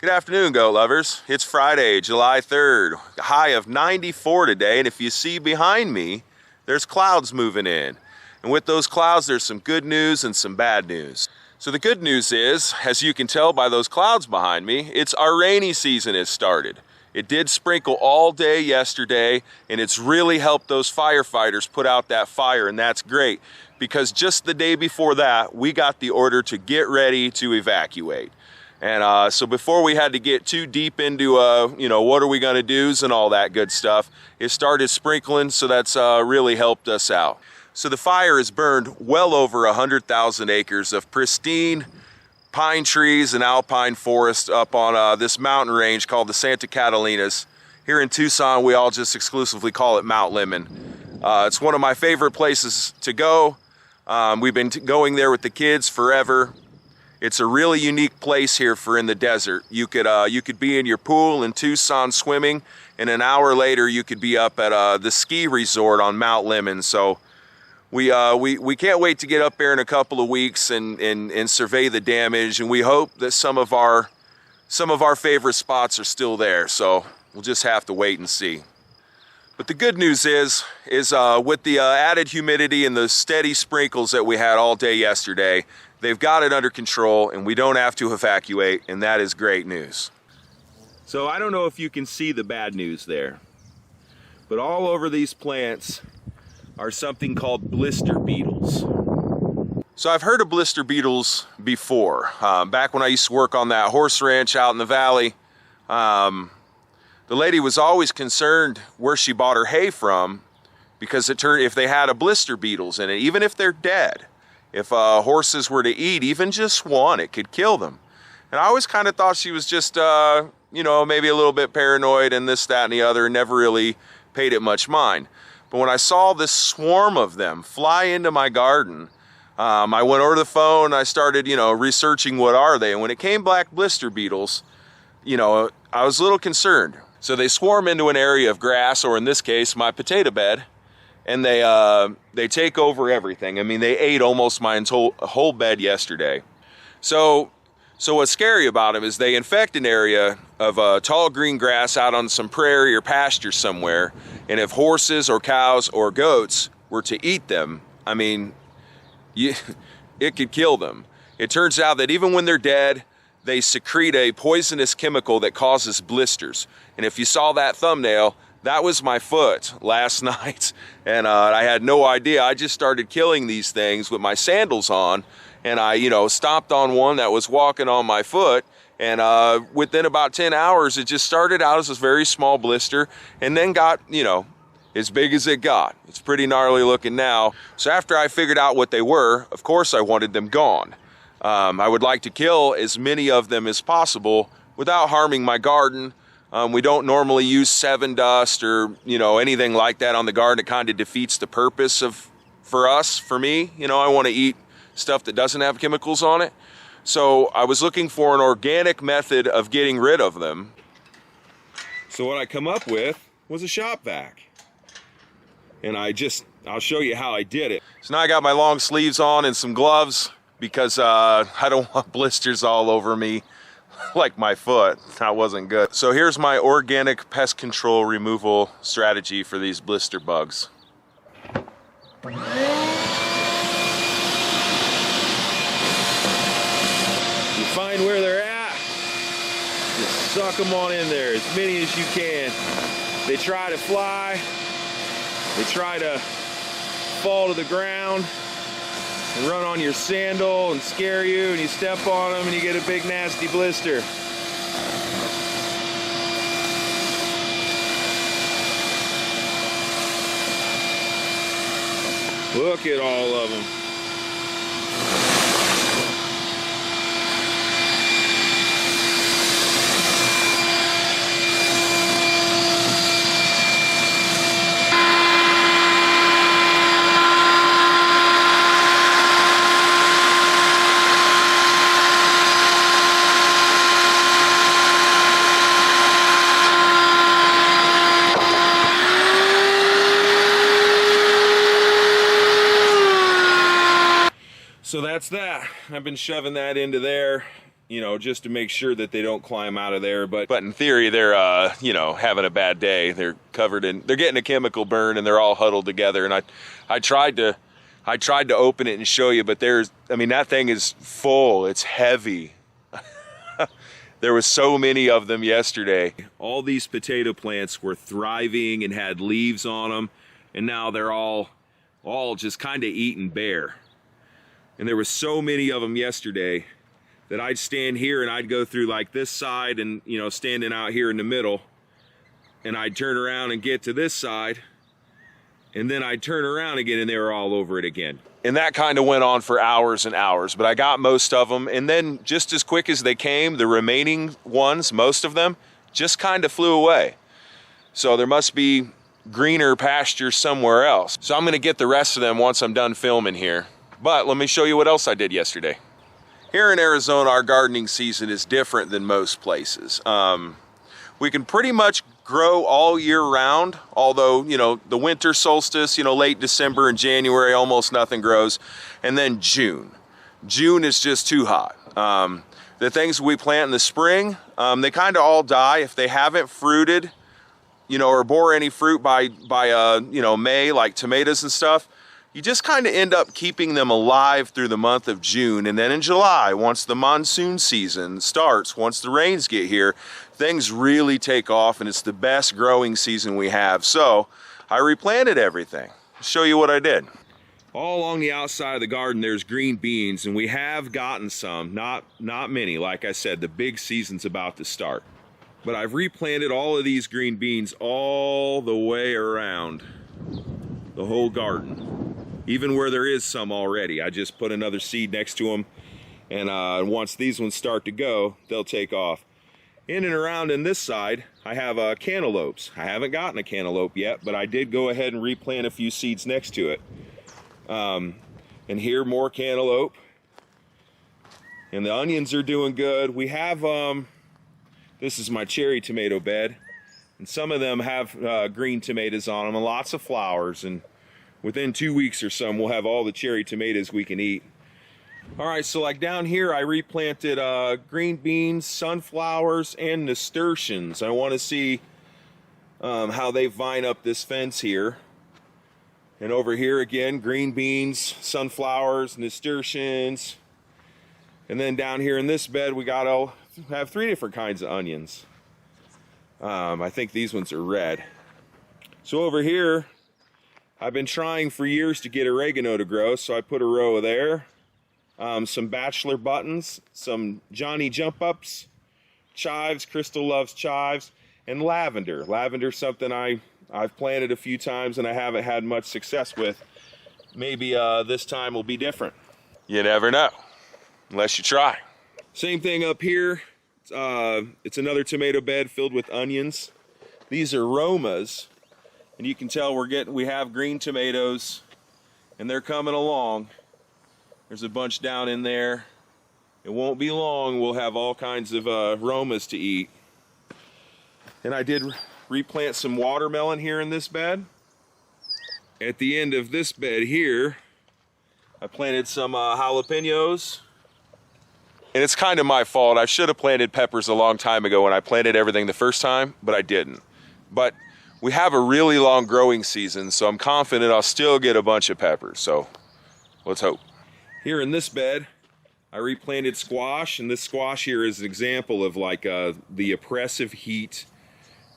Good afternoon, goat lovers. It's Friday, July 3rd, a high of 94 today, and if you see behind me, there's clouds moving in. And with those clouds, there's some good news and some bad news. So the good news is, as you can tell by those clouds behind me, it's our rainy season has started. It did sprinkle all day yesterday, and it's really helped those firefighters put out that fire, and that's great, because just the day before that, we got the order to get ready to evacuate. And so before we had to get too deep into, what are we going to do and all that good stuff, it started sprinkling, so that's really helped us out. So the fire has burned well over 100,000 acres of pristine pine trees and alpine forest up on this mountain range called the Santa Catalinas. Here in Tucson, we all just exclusively call it Mount Lemon. It's one of my favorite places to go. We've been going there with the kids forever. It's a really unique place here for in the desert. You could be in your pool in Tucson swimming, and an hour later you could be up at the ski resort on Mount Lemon. So we can't wait to get up there in a couple of weeks and survey the damage, and we hope that some of our favorite spots are still there. So we'll just have to wait and see. But the good news is with the added humidity and the steady sprinkles that we had all day yesterday, they've got it under control and we don't have to evacuate, and that is great news. So I don't know if you can see the bad news there, but all over these plants are something called blister beetles. So I've heard of blister beetles before. Back when I used to work on that horse ranch out in the valley, the lady was always concerned where she bought her hay from, because if they had a blister beetles in it, even if they're dead, if horses were to eat even just one, it could kill them. And I always kind of thought she was just, maybe a little bit paranoid and this, that, and the other, and never really paid it much mind. But when I saw this swarm of them fly into my garden, I went over the phone and I started, researching what are they. And when it came black blister beetles, I was a little concerned. So they swarm into an area of grass, or in this case, my potato bed, and they take over everything. I mean, they ate almost my whole bed yesterday. So what's scary about them is they infect an area of tall green grass out on some prairie or pasture somewhere, and if horses or cows or goats were to eat them, I mean, it could kill them. It turns out that even when they're dead, they secrete a poisonous chemical that causes blisters. And if you saw that thumbnail, that was my foot last night, and I had no idea. I just started killing these things with my sandals on, and I, stomped on one that was walking on my foot, and within about 10 hours, it just started out as a very small blister, and then got, as big as it got. It's pretty gnarly looking now. So after I figured out what they were, of course I wanted them gone. I would like to kill as many of them as possible without harming my garden. We don't normally use Sevin dust or, anything like that on the garden. It kind of defeats the purpose for me. I want to eat stuff that doesn't have chemicals on it. So I was looking for an organic method of getting rid of them. So what I come up with was a shop vac. And I'll show you how I did it. So now I got my long sleeves on and some gloves, because I don't want blisters all over me like my foot. That wasn't good. So here's my organic pest control removal strategy for these blister bugs. You find where they're at, just suck them on in there, as many as you can. They try to fly, they try to fall to the ground and run on your sandal and scare you, and you step on them and you get a big nasty blister. Look at all of them. So that's that. I've been shoving that into there you know, just to make sure that they don't climb out of there. But in theory, they're, you know, having a bad day. They're covered in, they're getting a chemical burn, and they're all huddled together. And I tried to open it and show you, but I mean, that thing is full. It's heavy. There was so many of them yesterday. All these potato plants were thriving and had leaves on them, and now they're all just kind of eaten bare. And there was so many of them yesterday that I'd stand here and I'd go through like this side and, you know, standing out here in the middle, and I'd turn around and get to this side, and then I'd turn around again and they were all over it again. And that kind of went on for hours and hours, but I got most of them. And then just as quick as they came, the remaining ones, most of them, just kind of flew away. So there must be greener pasture somewhere else. So I'm gonna get the rest of them once I'm done filming here. But let me show you what else I did yesterday. Here in Arizona, our gardening season is different than most places. We can pretty much grow all year round, although, you know, the winter solstice, you know, late December and January, almost nothing grows. And then June is just too hot. The things we plant in the spring, they kind of all die if they haven't fruited, you know, or bore any fruit by you know, May, like tomatoes and stuff. You just kind of end up keeping them alive through the month of June. And then in July, once the monsoon season starts, once the rains get here, things really take off, and it's the best growing season we have. So I replanted everything. I'll show you what I did. All along the outside of the garden, there's green beans, and we have gotten some, not many. Like I said, the big season's about to start. But I've replanted all of these green beans all the way around the whole garden. Even where there is some already, I just put another seed next to them, and once these ones start to go, they'll take off. In and around in this side, I have cantaloupes. I haven't gotten a cantaloupe yet, but I did go ahead and replant a few seeds next to it. And here, more cantaloupe. And the onions are doing good. We have, this is my cherry tomato bed, and some of them have green tomatoes on them and lots of flowers, and within 2 weeks or so, we'll have all the cherry tomatoes we can eat. All right, so like down here, I replanted green beans, sunflowers, and nasturtiums. I want to see how they vine up this fence here. And over here again, green beans, sunflowers, nasturtiums. And then down here in this bed, we have 3 different kinds of onions. I think these ones are red. So over here, I've been trying for years to get oregano to grow, so I put a row there. Some bachelor buttons, some Johnny jump ups, chives, Crystal loves chives, and lavender. Lavender's something I've planted a few times and I haven't had much success with. Maybe this time will be different. You never know, unless you try. Same thing up here. It's another tomato bed filled with onions. These are Romas. And you can tell we have green tomatoes, and they're coming along. There's a bunch down in there. It won't be long, we'll have all kinds of Romas to eat. And I did replant some watermelon here in this bed. At the end of this bed here, I planted some jalapenos. And it's kind of my fault. I should have planted peppers a long time ago when I planted everything the first time, but I didn't. But we have a really long growing season, so I'm confident I'll still get a bunch of peppers, so let's hope. Here in this bed, I replanted squash, and this squash here is an example of like the oppressive heat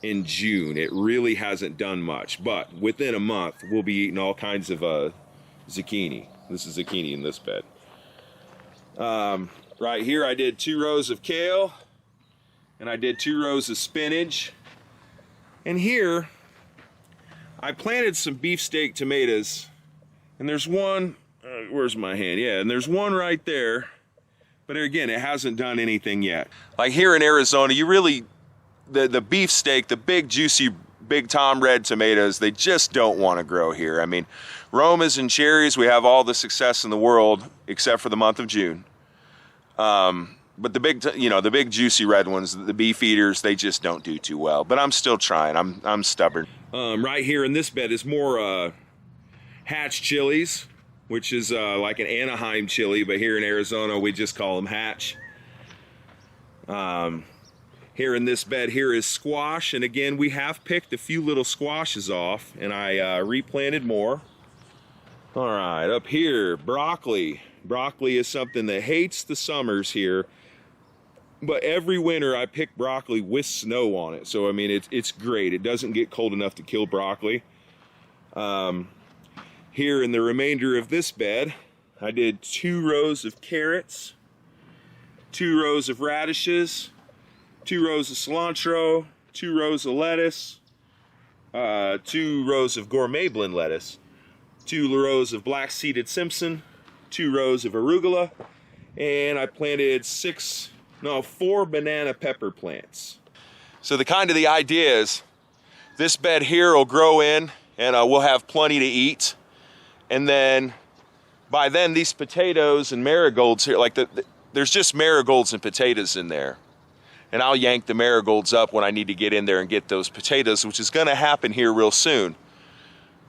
in June. It really hasn't done much, but within a month, we'll be eating all kinds of zucchini. This is zucchini in this bed. Right here, I did 2 rows of kale, and I did 2 rows of spinach. And here, I planted some beefsteak tomatoes, and there's one, where's my hand? Yeah, and there's one right there, but again, it hasn't done anything yet. Like here in Arizona, you really, the beefsteak, the big juicy, big Tom Red tomatoes, they just don't want to grow here. I mean, Romas and cherries, we have all the success in the world, except for the month of June. But the big, the big juicy red ones, the beef eaters, they just don't do too well. But I'm still trying. I'm stubborn. Right here in this bed is more hatch chilies, which is like an Anaheim chili, but here in Arizona we just call them hatch. Here in this bed here is squash, and again we have picked a few little squashes off, and I replanted more. All right, up here, broccoli. Broccoli is something that hates the summers here, but every winter I pick broccoli with snow on it. So I mean, it's great. It doesn't get cold enough to kill broccoli. Here in the remainder of this bed, I did 2 rows of carrots, 2 rows of radishes, 2 rows of cilantro, 2 rows of lettuce, 2 rows of gourmet blend lettuce, 2 rows of black-seeded Simpson, 2 rows of arugula, and I planted 4 banana pepper plants. So the idea is this bed here will grow in, and we'll have plenty to eat. And then by then these potatoes and marigolds here, like there's just marigolds and potatoes in there. And I'll yank the marigolds up when I need to get in there and get those potatoes, which is going to happen here real soon.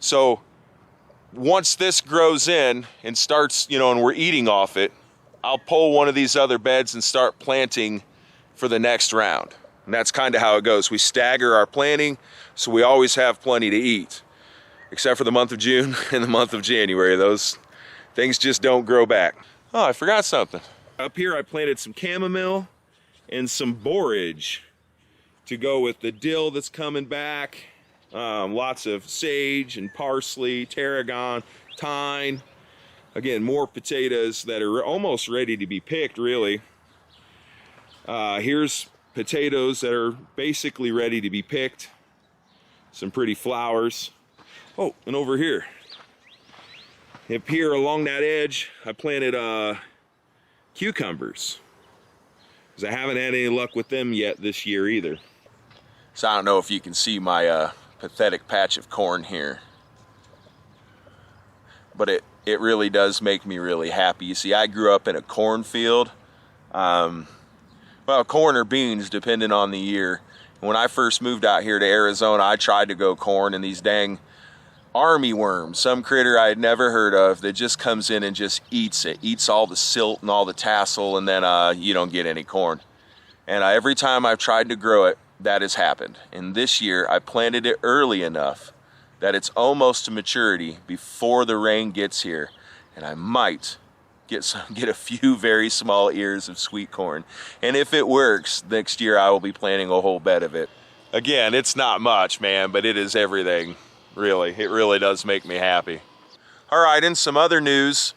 So once this grows in and starts, and we're eating off it, I'll pull one of these other beds and start planting for the next round. And that's kind of how it goes. We stagger our planting, so we always have plenty to eat. Except for the month of June and the month of January. Those things just don't grow back. Oh, I forgot something. Up here I planted some chamomile and some borage to go with the dill that's coming back. Lots of sage and parsley, tarragon, thyme. Again, more potatoes that are almost ready to be picked, really. Here's potatoes that are basically ready to be picked. Some pretty flowers. Oh, and over here. Up here along that edge, I planted cucumbers, because I haven't had any luck with them yet this year either. So I don't know if you can see my pathetic patch of corn here, but it really does make me really happy. You see, I grew up in a cornfield. Well, corn or beans, depending on the year. When I first moved out here to Arizona, I tried to go corn, and these dang army worms, some critter I had never heard of, that just comes in and just eats it, eats all the silt and all the tassel, and then you don't get any corn. And every time I've tried to grow it, that has happened. And this year I planted it early enough that it's almost to maturity before the rain gets here, and I might get a few very small ears of sweet corn. And if it works, next year I will be planting a whole bed of it. Again, it's not much, man, but it is everything. Really, it really does make me happy. All right, in some other news,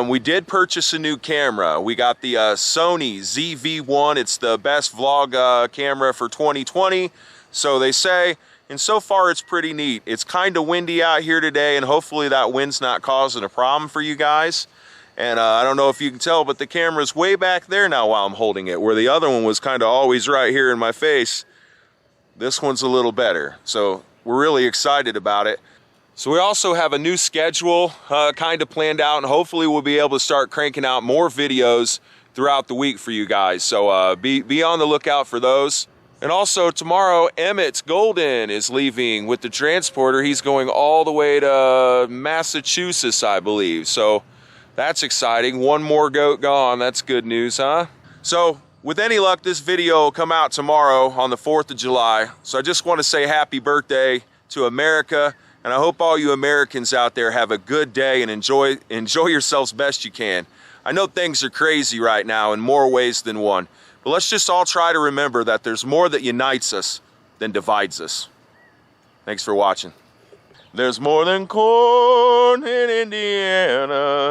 we did purchase a new camera. We got the Sony ZV-1. It's the best vlog camera for 2020, so they say. And so far, it's pretty neat. It's kind of windy out here today, and hopefully that wind's not causing a problem for you guys. And I don't know if you can tell, but the camera's way back there now while I'm holding it, where the other one was kind of always right here in my face. This one's a little better. So we're really excited about it. So we also have a new schedule kind of planned out, and hopefully we'll be able to start cranking out more videos throughout the week for you guys. So be on the lookout for those. And also tomorrow, Emmett Golden is leaving with the transporter. He's going all the way to Massachusetts, I believe. So that's exciting. One more goat gone. That's good news, huh? So with any luck, this video will come out tomorrow on the 4th of July. So I just want to say happy birthday to America. And I hope all you Americans out there have a good day and enjoy yourselves best you can. I know things are crazy right now in more ways than one. But let's just all try to remember that there's more that unites us than divides us. Thanks for watching. There's more than corn in Indiana.